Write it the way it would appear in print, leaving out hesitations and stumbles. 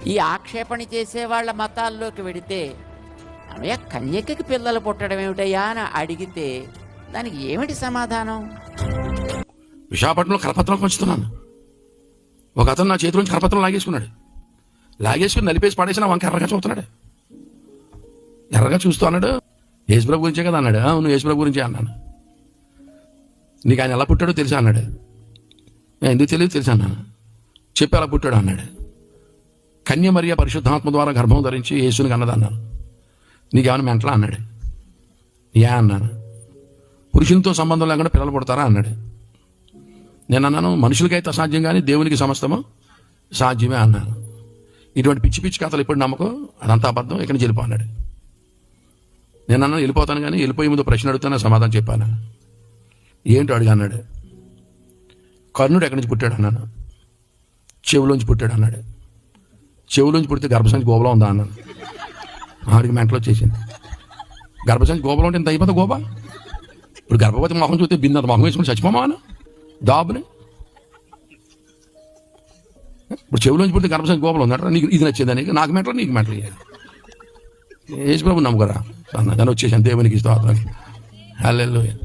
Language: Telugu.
ఈ ఆక్షేపణ చేసే వాళ్ళ మతాల్లోకి వెడితే అమ్మయ్య కన్యకకి పిల్లలు పుట్టడం ఏమిటయ్యా అని అడిగితే దానికి ఏమిటి సమాధానం? విశాఖపట్నంలో కరపత్రం పంచుతున్నాను. ఒక అతను నా చేతిలోంచి కరపత్రం లాగేసుకుని నలిపేసి పడేసి నా వంక ఎర్రగా చూస్తున్నాడు. ఎర్రగా చూస్తూ అన్నాడు, యేసుప్రభు గురించే కదా అన్నాడు. అవును యేసుప్రభు గురించే అన్నాను. నీకు ఆయన ఎలా పుట్టాడో తెలుసా అన్నాడు. ఎందుకు తెలియదు తెలుసా అన్నాను. చెప్పి అలా పుట్టాడు అన్నాడు. కన్య మరియ పరిశుద్ధాత్మ ద్వారా గర్భం ధరించి యేసుని కన్నది అన్నాను. నీకేమైనా మెంటలా అన్నాడు. అన్నాను. పురుషునితో సంబంధం లేకుండా పిల్లలు పుడతారా అన్నాడు. నేను అన్నాను, మనుషులకైతే అసాధ్యం కానీ దేవునికి సమస్తము సాధ్యమే అన్నాను. ఇటువంటి పిచ్చి పిచ్చి కథలు ఇప్పుడు నమ్మకం, అదంతా అబద్ధం, ఇక్కడి నుంచి వెళ్ళిపో అన్నాడు. నేను అన్నాను వెళ్ళిపోతాను కానీ వెళ్ళిపోయే ముందు ప్రశ్న అడుగుతాను సమాధానం చెప్పాను. ఏంటో అడిగా అన్నాడు. కర్ణుడు ఎక్కడి నుంచి పుట్టాడు అన్నాను. చెవులోంచి పుట్టాడు అన్నాడు. చెవులోంచి పుడితే గర్భసంచి గోబలో ఉందా అన్నాను. ఆడికి మెంటలో వచ్చేసింది. గర్భసంచి గోబలో ఉంటే ఇంత అయిపోతుంది గోబా. ఇప్పుడు గర్భవతి మొహం చూస్తే బిందంత మొహం వేసుకుని చచ్చిపోమా అన్న దాబుని. ఇప్పుడు చెవులోంచి పుడితే గర్భసంచి గోబలో ఉందంట. నీకు ఇది నచ్చిందని నాకు మెంటలో నీకు మెంటలు యేసుప్రభు నమ్ముకరా అన్న. దాన్ని వచ్చేసాను. దేవునికి స్తోత్రం. హల్లెలూయా.